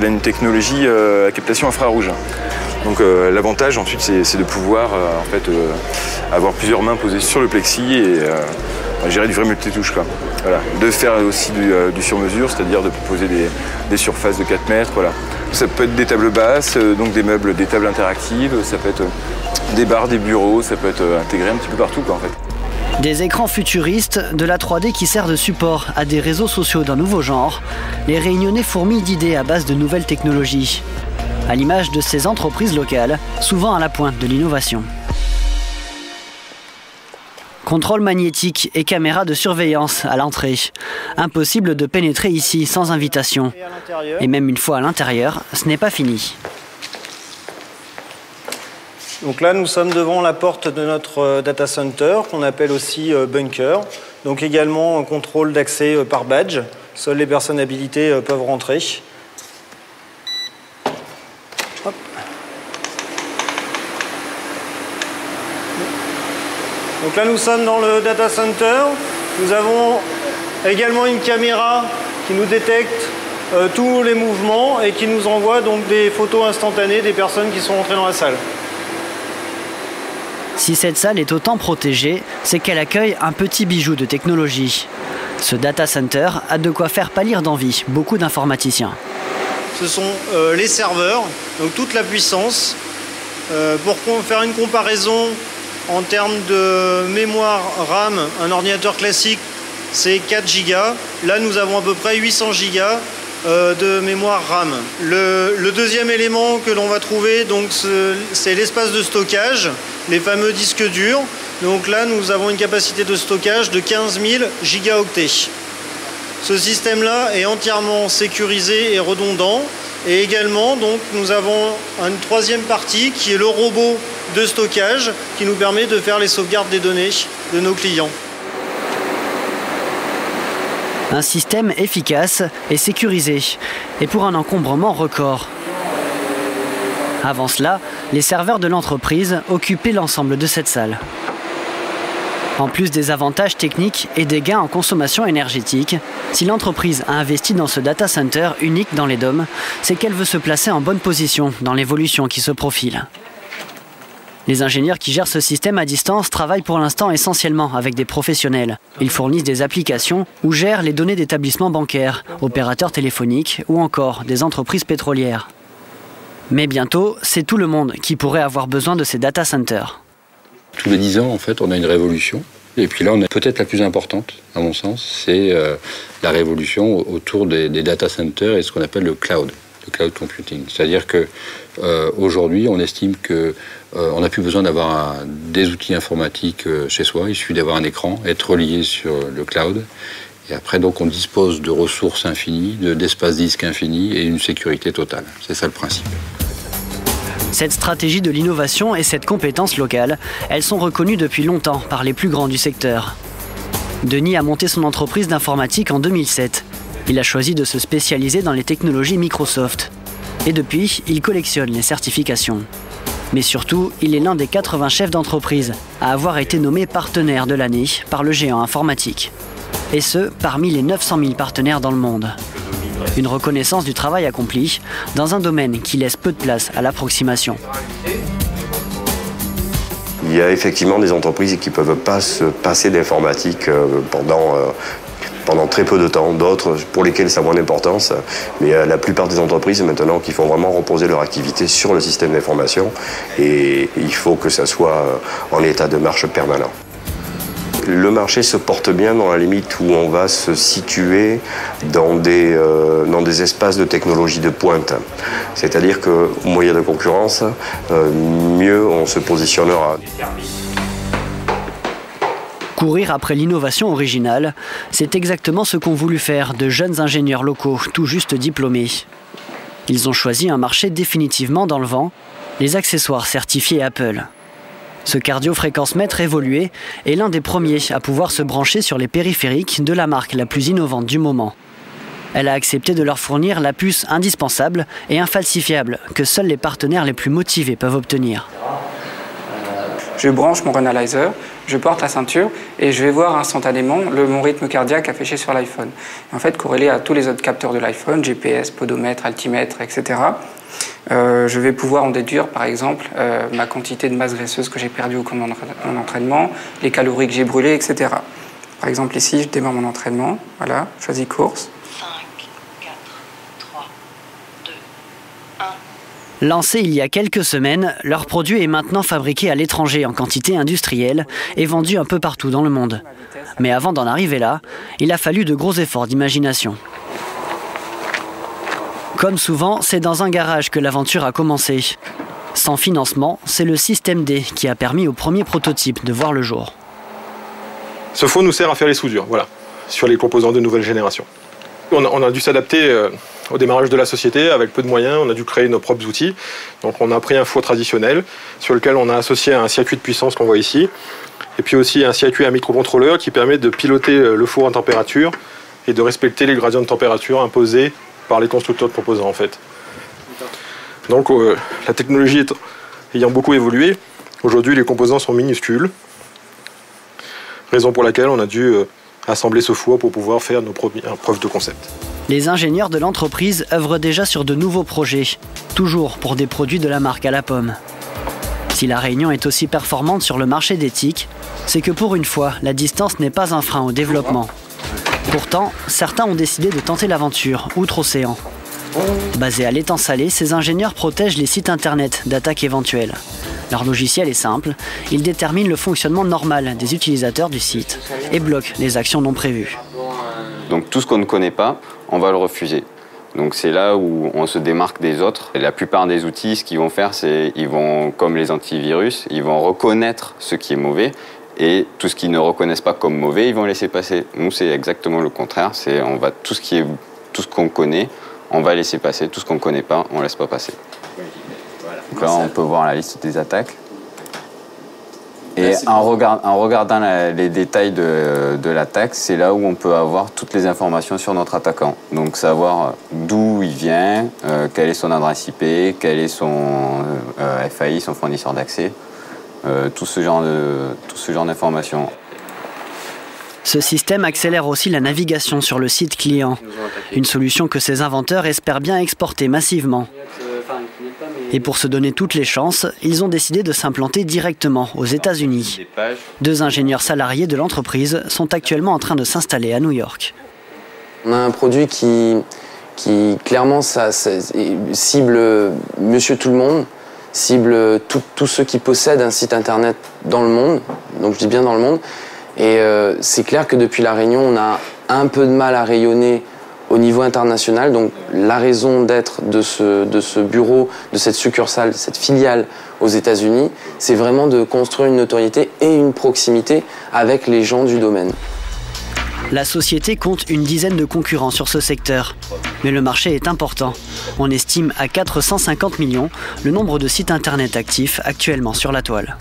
c'est une technologie à captation infrarouge. Donc l'avantage ensuite c'est de pouvoir en fait, avoir plusieurs mains posées sur le plexi et gérer du vrai multitouche, quoi. Voilà. De faire aussi du sur-mesure, c'est-à-dire de proposer des surfaces de 4 mètres. Voilà. Ça peut être des tables basses, donc des meubles, des tables interactives, ça peut être des bars, des bureaux, ça peut être intégré un petit peu partout, quoi, en fait. Des écrans futuristes, de la 3D qui sert de support à des réseaux sociaux d'un nouveau genre, les Réunionnais fourmillent d'idées à base de nouvelles technologies, à l'image de ces entreprises locales, souvent à la pointe de l'innovation. Contrôle magnétique et caméra de surveillance à l'entrée. Impossible de pénétrer ici sans invitation. Et même une fois à l'intérieur, ce n'est pas fini. Donc là, nous sommes devant la porte de notre data center, qu'on appelle aussi bunker. Donc également un contrôle d'accès par badge. Seules les personnes habilitées peuvent rentrer. Hop. Donc là, nous sommes dans le data center. Nous avons également une caméra qui nous détecte tous les mouvements et qui nous envoie donc des photos instantanées des personnes qui sont entrées dans la salle. Si cette salle est autant protégée, c'est qu'elle accueille un petit bijou de technologie. Ce data center a de quoi faire pâlir d'envie beaucoup d'informaticiens. Ce sont les serveurs, donc toute la puissance. Pour faire une comparaison, en termes de mémoire RAM, un ordinateur classique, c'est 4 Go. Là, nous avons à peu près 800 Go de mémoire RAM. Le deuxième élément que l'on va trouver, c'est l'espace de stockage, les fameux disques durs. Donc là, nous avons une capacité de stockage de 15 000 gigaoctets. Ce système-là est entièrement sécurisé et redondant. Et également, donc, nous avons une troisième partie qui est le robot de stockage qui nous permet de faire les sauvegardes des données de nos clients. Un système efficace et sécurisé, et pour un encombrement record. Avant cela, les serveurs de l'entreprise occupaient l'ensemble de cette salle. En plus des avantages techniques et des gains en consommation énergétique, si l'entreprise a investi dans ce data center unique dans les DOM, c'est qu'elle veut se placer en bonne position dans l'évolution qui se profile. Les ingénieurs qui gèrent ce système à distance travaillent pour l'instant essentiellement avec des professionnels. Ils fournissent des applications ou gèrent les données d'établissements bancaires, opérateurs téléphoniques ou encore des entreprises pétrolières. Mais bientôt, c'est tout le monde qui pourrait avoir besoin de ces data centers. Tous les 10 ans, en fait, on a une révolution. Et puis là, on a peut-être la plus importante, à mon sens, c'est la révolution autour des data centers et ce qu'on appelle le cloud computing. C'est-à-dire que aujourd'hui, on estime que on n'a plus besoin d'avoir des outils informatiques chez soi. Il suffit d'avoir un écran, être relié sur le cloud. Et après, donc, on dispose de ressources infinies, d'espace disque infini et une sécurité totale. C'est ça le principe. Cette stratégie de l'innovation et cette compétence locale, elles sont reconnues depuis longtemps par les plus grands du secteur. Denis a monté son entreprise d'informatique en 2007. Il a choisi de se spécialiser dans les technologies Microsoft. Et depuis, il collectionne les certifications. Mais surtout, il est l'un des 80 chefs d'entreprise à avoir été nommé partenaire de l'année par le géant informatique. Et ce, parmi les 900 000 partenaires dans le monde. Une reconnaissance du travail accompli dans un domaine qui laisse peu de place à l'approximation. Il y a effectivement des entreprises qui ne peuvent pas se passer d'informatique pendant très peu de temps, d'autres pour lesquelles ça a moins d'importance. Mais la plupart des entreprises maintenant qui font vraiment reposer leur activité sur le système d'information et il faut que ça soit en état de marche permanent. Le marché se porte bien dans la limite où on va se situer dans des espaces de technologie de pointe. C'est-à-dire qu'au moyen de concurrence, mieux on se positionnera. Courir après l'innovation originale, c'est exactement ce qu'ont voulu faire de jeunes ingénieurs locaux tout juste diplômés. Ils ont choisi un marché définitivement dans le vent, les accessoires certifiés Apple. Ce cardio-fréquence-mètre évolué est l'un des premiers à pouvoir se brancher sur les périphériques de la marque la plus innovante du moment. Elle a accepté de leur fournir la puce indispensable et infalsifiable que seuls les partenaires les plus motivés peuvent obtenir. Je branche mon Renalyzer Je porte la ceinture et je vais voir instantanément mon rythme cardiaque affiché sur l'iPhone. En fait, corrélé à tous les autres capteurs de l'iPhone, GPS, podomètre, altimètre, etc., je vais pouvoir en déduire, par exemple, ma quantité de masse graisseuse que j'ai perdue au cours de mon entraînement, les calories que j'ai brûlées, etc. Par exemple, ici, je démarre mon entraînement. Voilà, je choisis course. 5, 4, 3, 2, 1. Lancé il y a quelques semaines, leur produit est maintenant fabriqué à l'étranger en quantité industrielle et vendu un peu partout dans le monde. Mais avant d'en arriver là, il a fallu de gros efforts d'imagination. Comme souvent, c'est dans un garage que l'aventure a commencé. Sans financement, c'est le système D qui a permis au premier prototype de voir le jour. Ce four nous sert à faire les soudures, voilà, sur les composants de nouvelle génération. On a dû s'adapter au démarrage de la société avec peu de moyens, on a dû créer nos propres outils. Donc on a pris un four traditionnel sur lequel on a associé un circuit de puissance qu'on voit ici, et puis aussi un circuit à microcontrôleur qui permet de piloter le four en température et de respecter les gradients de température imposés par les constructeurs de composants en fait. Donc la technologie ayant beaucoup évolué, aujourd'hui les composants sont minuscules, raison pour laquelle on a dû assembler ce four pour pouvoir faire nos premières preuves de concept. Les ingénieurs de l'entreprise œuvrent déjà sur de nouveaux projets, toujours pour des produits de la marque à la pomme. Si la Réunion est aussi performante sur le marché des tiques, c'est que pour une fois, la distance n'est pas un frein au développement. Pourtant, certains ont décidé de tenter l'aventure outre-océan. Basés à l'étang salé, ces ingénieurs protègent les sites internet d'attaques éventuelles. Leur logiciel est simple, il détermine le fonctionnement normal des utilisateurs du site et bloque les actions non prévues. Donc tout ce qu'on ne connaît pas, on va le refuser. Donc c'est là où on se démarque des autres. Et la plupart des outils, ce qu'ils vont faire, c'est ils vont, comme les antivirus, ils vont reconnaître ce qui est mauvais et tout ce qu'ils ne reconnaissent pas comme mauvais, ils vont laisser passer. Nous, c'est exactement le contraire. C'est tout ce qu'on connaît, on va laisser passer. Tout ce qu'on ne connaît pas, on ne laisse pas passer. Donc là, on peut voir la liste des attaques. Et en regardant les détails de l'attaque, c'est là où on peut avoir toutes les informations sur notre attaquant. Donc savoir d'où il vient, quelle est son adresse IP, quel est son FAI, son fournisseur d'accès, tout ce genre d'informations. Ce système accélère aussi la navigation sur le site client. Une solution que ces inventeurs espèrent bien exporter massivement. Et pour se donner toutes les chances, ils ont décidé de s'implanter directement aux États-Unis. 2 ingénieurs salariés de l'entreprise sont actuellement en train de s'installer à New York. On a un produit qui clairement cible monsieur tout le monde, cible tous ceux qui possèdent un site internet dans le monde, donc je dis bien dans le monde. Et c'est clair que depuis La Réunion, on a un peu de mal à rayonner au niveau international. Donc la raison d'être de ce bureau, de cette succursale, cette filiale aux États-Unis, c'est vraiment de construire une notoriété et une proximité avec les gens du domaine. La société compte une dizaine de concurrents sur ce secteur. Mais le marché est important. On estime à 450 millions le nombre de sites internet actifs actuellement sur la toile.